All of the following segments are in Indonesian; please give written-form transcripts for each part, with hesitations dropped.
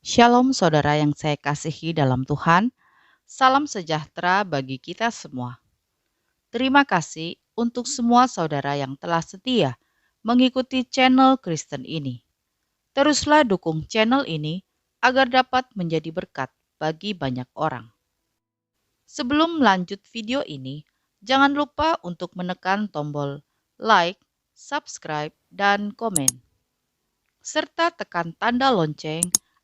Shalom saudara yang saya kasihi dalam Tuhan, salam sejahtera bagi kita semua. Terima kasih untuk semua saudara yang telah setia mengikuti channel Kristen ini. Teruslah dukung channel ini agar dapat menjadi berkat bagi banyak orang. Sebelum lanjut video ini, jangan lupa untuk menekan tombol like, subscribe, dan komen. Serta tekan tanda lonceng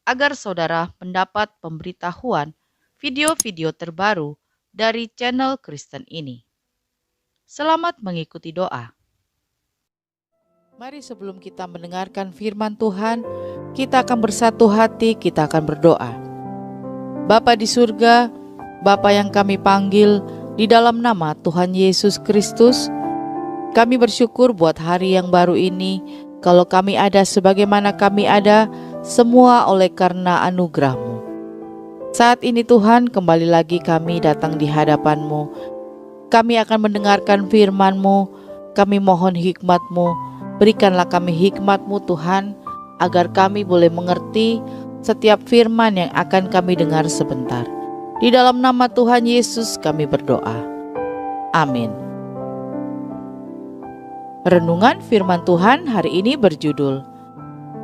agar saudara mendapat pemberitahuan video-video terbaru dari channel Kristen ini. Selamat mengikuti doa. Mari sebelum kita mendengarkan firman Tuhan, kita akan bersatu hati, kita akan berdoa. Bapa di surga, Bapa yang kami panggil di dalam nama Tuhan Yesus Kristus, kami bersyukur buat hari yang baru ini. Kalau kami ada sebagaimana kami ada, semua oleh karena anugerah-Mu. Saat ini Tuhan, kembali lagi kami datang di hadapan-Mu. Kami akan mendengarkan firman-Mu, kami mohon hikmat-Mu. Berikanlah kami hikmat-Mu Tuhan, agar kami boleh mengerti setiap firman yang akan kami dengar sebentar. Di dalam nama Tuhan Yesus kami berdoa. Amin. Renungan firman Tuhan hari ini berjudul,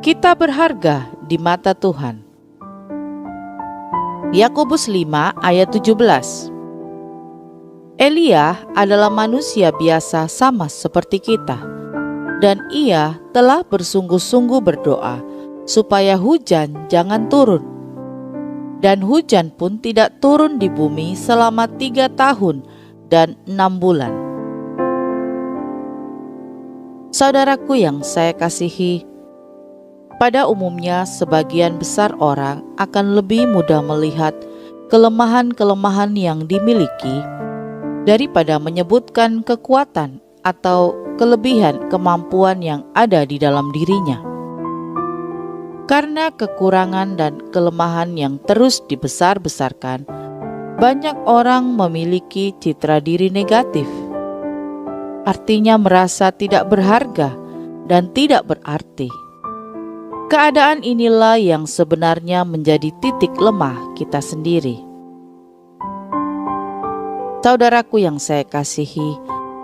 Kita berharga di mata Tuhan. Yakobus 5 ayat 17. Elia adalah manusia biasa sama seperti kita, dan ia telah bersungguh-sungguh berdoa supaya hujan jangan turun. Dan hujan pun tidak turun di bumi selama 3 tahun dan 6 bulan. Saudaraku yang saya kasihi, pada umumnya sebagian besar orang akan lebih mudah melihat kelemahan-kelemahan yang dimiliki daripada menyebutkan kekuatan atau kelebihan kemampuan yang ada di dalam dirinya. Karena kekurangan dan kelemahan yang terus dibesar-besarkan, banyak orang memiliki citra diri negatif. Artinya merasa tidak berharga dan tidak berarti. Keadaan inilah yang sebenarnya menjadi titik lemah kita sendiri. Saudaraku yang saya kasihi,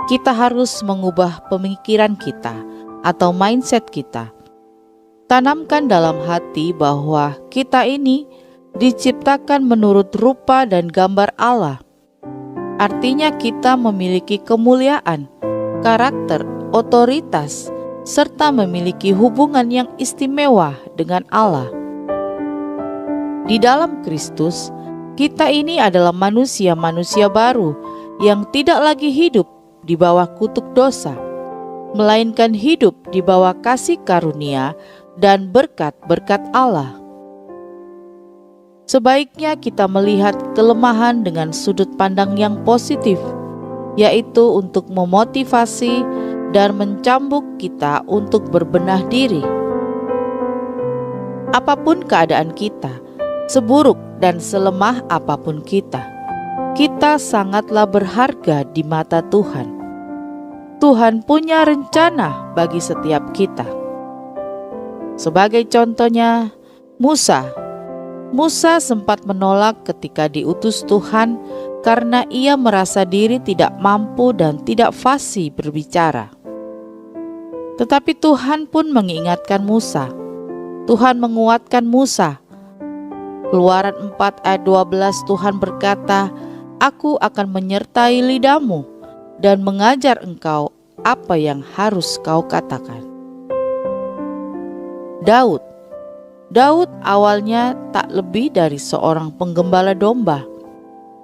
kita harus mengubah pemikiran kita atau mindset kita. Tanamkan dalam hati bahwa kita ini diciptakan menurut rupa dan gambar Allah. Artinya kita memiliki kemuliaan, karakter, otoritas, serta memiliki hubungan yang istimewa dengan Allah. Di dalam Kristus, kita ini adalah manusia-manusia baru yang tidak lagi hidup di bawah kutuk dosa, melainkan hidup di bawah kasih karunia dan berkat-berkat Allah. Sebaiknya kita melihat kelemahan dengan sudut pandang yang positif, yaitu untuk memotivasi dan mencambuk kita untuk berbenah diri. Apapun keadaan kita, seburuk dan selemah apapun kita sangatlah berharga di mata Tuhan. Tuhan punya rencana bagi setiap kita. Sebagai contohnya, Musa sempat menolak ketika diutus Tuhan karena ia merasa diri tidak mampu dan tidak fasih berbicara. Tetapi Tuhan pun mengingatkan Musa. Tuhan menguatkan Musa. Keluaran 4 ayat 12 Tuhan berkata, Aku akan menyertai lidahmu dan mengajar engkau apa yang harus kau katakan. Daud awalnya tak lebih dari seorang penggembala domba.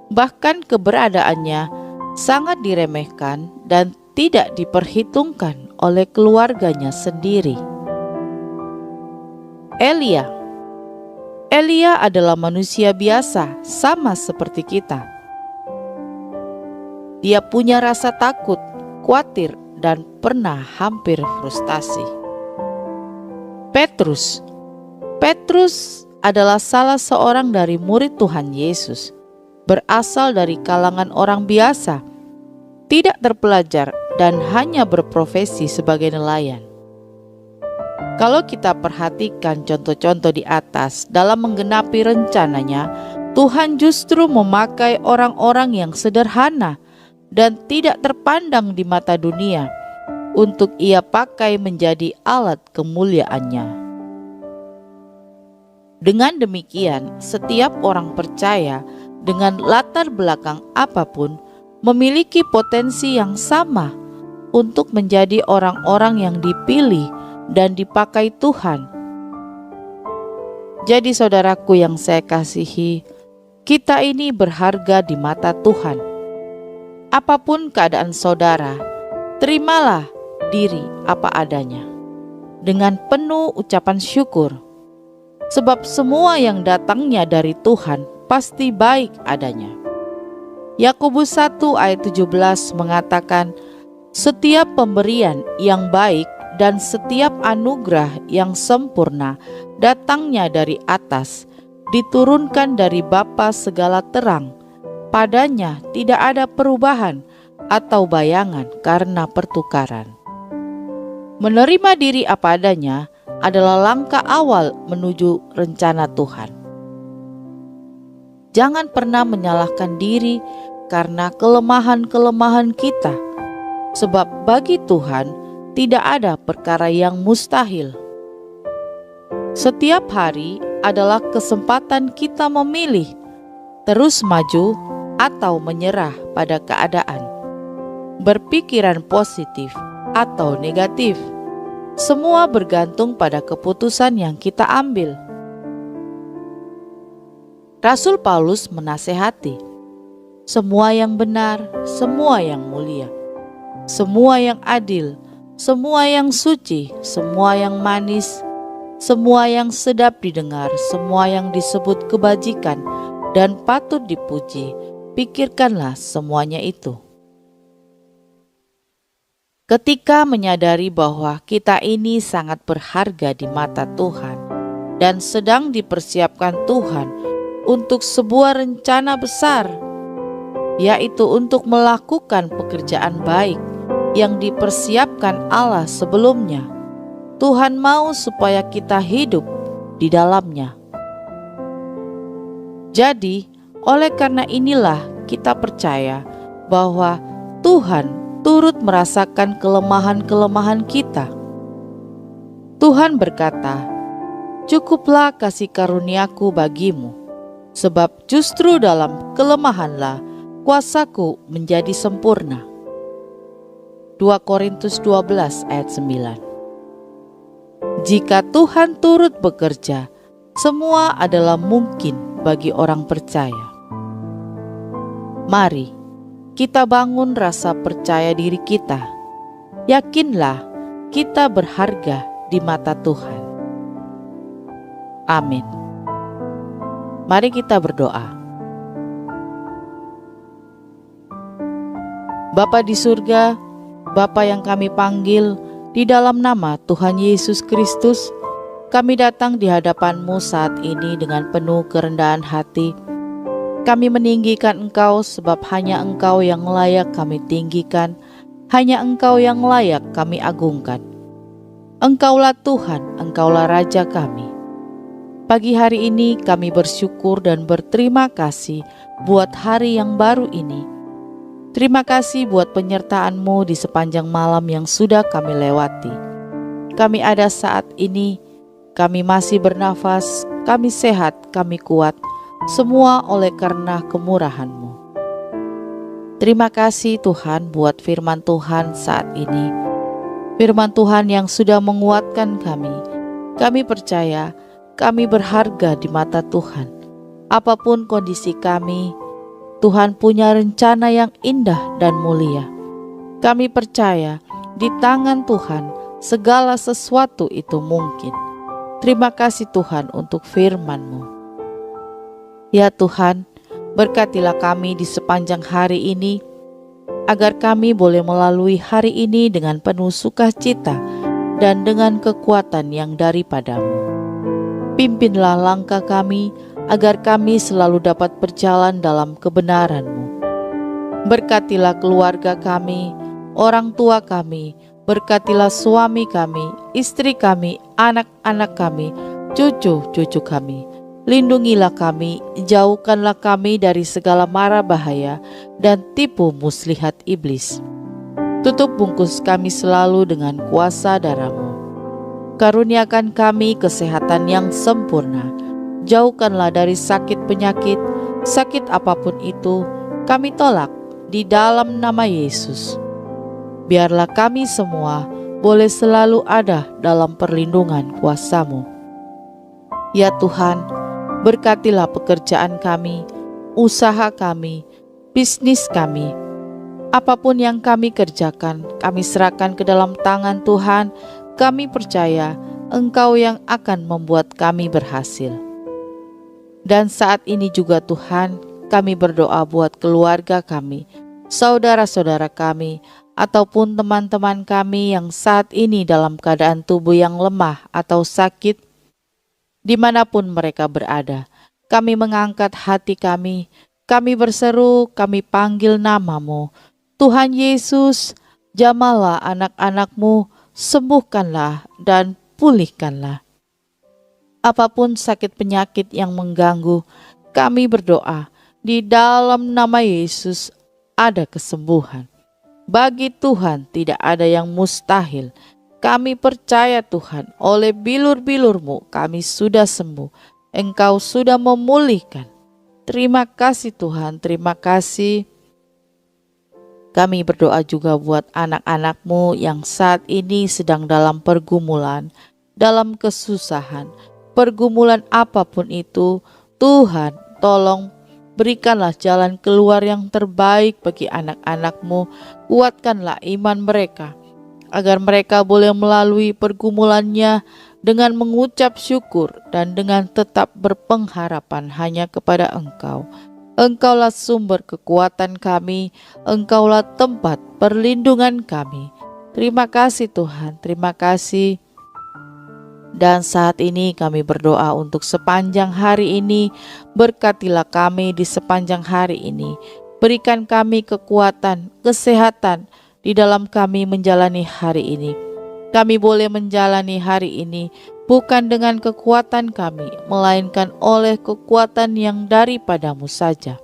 Bahkan keberadaannya sangat diremehkan dan tidak diperhitungkan oleh keluarganya sendiri. Elia adalah manusia biasa sama seperti kita. Dia punya rasa takut, khawatir, dan pernah hampir frustasi. Petrus adalah salah seorang dari murid Tuhan Yesus, berasal dari kalangan orang biasa, tidak terpelajar dan hanya berprofesi sebagai nelayan. Kalau kita perhatikan contoh-contoh di atas dalam menggenapi rencananya, Tuhan justru memakai orang-orang yang sederhana dan tidak terpandang di mata dunia untuk Ia pakai menjadi alat kemuliaannya. Dengan demikian, setiap orang percaya dengan latar belakang apapun memiliki potensi yang sama untuk menjadi orang-orang yang dipilih dan dipakai Tuhan. Jadi saudaraku yang saya kasihi, kita ini berharga di mata Tuhan. Apapun keadaan saudara, terimalah diri apa adanya dengan penuh ucapan syukur, sebab semua yang datangnya dari Tuhan pasti baik adanya. Yakobus 1 ayat 17 mengatakan, setiap pemberian yang baik dan setiap anugerah yang sempurna datangnya dari atas, diturunkan dari Bapa segala terang. Padanya tidak ada perubahan atau bayangan karena pertukaran. Menerima diri apa adanya adalah langkah awal menuju rencana Tuhan. Jangan pernah menyalahkan diri karena kelemahan-kelemahan kita, sebab bagi Tuhan tidak ada perkara yang mustahil. Setiap hari adalah kesempatan kita memilih terus maju atau menyerah pada keadaan, berpikiran positif atau negatif. Semua bergantung pada keputusan yang kita ambil. Rasul Paulus menasehati, semua yang benar, semua yang mulia, semua yang adil, semua yang suci, semua yang manis, semua yang sedap didengar, semua yang disebut kebajikan dan patut dipuji, pikirkanlah semuanya itu. Ketika menyadari bahwa kita ini sangat berharga di mata Tuhan dan sedang dipersiapkan Tuhan untuk sebuah rencana besar, yaitu untuk melakukan pekerjaan baik yang dipersiapkan Allah sebelumnya, Tuhan mau supaya kita hidup di dalamnya. Jadi, oleh karena inilah kita percaya bahwa Tuhan turut merasakan kelemahan-kelemahan kita. Tuhan berkata, "Cukuplah kasih karuniaku bagimu, sebab justru dalam kelemahanlah kuasaku menjadi sempurna." 2 Korintus 12 ayat 9. Jika Tuhan turut bekerja, semua adalah mungkin bagi orang percaya. Mari kita bangun rasa percaya diri kita. Yakinlah kita berharga di mata Tuhan. Amin. Mari kita berdoa. Bapa di surga, Bapa yang kami panggil, di dalam nama Tuhan Yesus Kristus, kami datang di hadapan-Mu saat ini dengan penuh kerendahan hati. Kami meninggikan Engkau sebab hanya Engkau yang layak kami tinggikan, hanya Engkau yang layak kami agungkan. Engkaulah Tuhan, Engkaulah Raja kami. Pagi hari ini kami bersyukur dan berterima kasih buat hari yang baru ini. Terima kasih buat penyertaan-Mu di sepanjang malam yang sudah kami lewati. Kami ada saat ini, kami masih bernafas, kami sehat, kami kuat, semua oleh karena kemurahan-Mu. Terima kasih Tuhan buat firman Tuhan saat ini. Firman Tuhan yang sudah menguatkan kami. Kami percaya kami berharga di mata Tuhan. Apapun kondisi kami, Tuhan punya rencana yang indah dan mulia. Kami percaya di tangan Tuhan segala sesuatu itu mungkin. Terima kasih Tuhan untuk firman-Mu. Ya Tuhan, berkatilah kami di sepanjang hari ini, agar kami boleh melalui hari ini dengan penuh sukacita dan dengan kekuatan yang daripada-Mu. Pimpinlah langkah kami, agar kami selalu dapat berjalan dalam kebenaran-Mu. Berkatilah keluarga kami, orang tua kami, Berkatilah suami kami, istri kami, anak-anak kami, cucu-cucu kami. Lindungilah kami, jauhkanlah kami dari segala mara bahaya dan tipu muslihat iblis. Tutup bungkus kami selalu dengan kuasa darah-Mu. Karuniakan kami kesehatan yang sempurna. Jauhkanlah dari sakit penyakit, sakit apapun itu, kami tolak di dalam nama Yesus. Biarlah kami semua boleh selalu ada dalam perlindungan kuasa-Mu. Ya Tuhan, berkatilah pekerjaan kami, usaha kami, bisnis kami. Apapun yang kami kerjakan, kami serahkan ke dalam tangan Tuhan. Kami percaya Engkau yang akan membuat kami berhasil. Dan saat ini juga Tuhan, kami berdoa buat keluarga kami, saudara-saudara kami, ataupun teman-teman kami yang saat ini dalam keadaan tubuh yang lemah atau sakit, dimanapun mereka berada. Kami mengangkat hati kami berseru, kami panggil nama-Mu. Tuhan Yesus, jamahlah anak-anak-Mu, sembuhkanlah dan pulihkanlah. Apapun sakit penyakit yang mengganggu, kami berdoa, di dalam nama Yesus ada kesembuhan. Bagi Tuhan tidak ada yang mustahil. Kami percaya Tuhan, oleh bilur-bilur-Mu kami sudah sembuh. Engkau sudah memulihkan. Terima kasih Tuhan, terima kasih. Kami berdoa juga buat anak-anak-Mu yang saat ini sedang dalam pergumulan, dalam kesusahan. Pergumulan apapun itu, Tuhan tolong berikanlah jalan keluar yang terbaik bagi anak-anak-Mu. Kuatkanlah iman mereka, agar mereka boleh melalui pergumulannya dengan mengucap syukur dan dengan tetap berpengharapan hanya kepada Engkau. Engkaulah sumber kekuatan kami, Engkaulah tempat perlindungan kami. Terima kasih Tuhan, terima kasih. Dan saat ini kami berdoa untuk sepanjang hari ini. Berkatilah kami di sepanjang hari ini. Berikan kami kekuatan, kesehatan di dalam kami menjalani hari ini. Kami boleh menjalani hari ini bukan dengan kekuatan kami, melainkan oleh kekuatan yang daripada-Mu saja.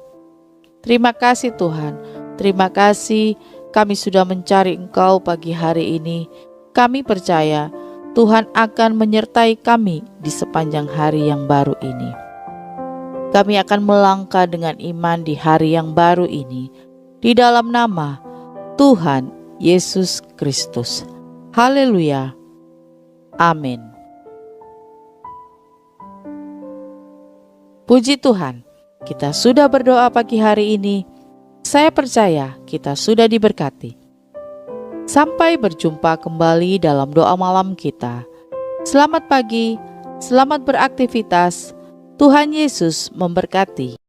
Terima kasih Tuhan, terima kasih kami sudah mencari Engkau pagi hari ini. Kami percaya Tuhan akan menyertai kami di sepanjang hari yang baru ini. Kami akan melangkah dengan iman di hari yang baru ini, di dalam nama Tuhan Yesus Kristus. Haleluya. Amin. Puji Tuhan, kita sudah berdoa pagi hari ini. Saya percaya kita sudah diberkati. Sampai berjumpa kembali dalam doa malam kita. Selamat pagi, selamat beraktivitas. Tuhan Yesus memberkati.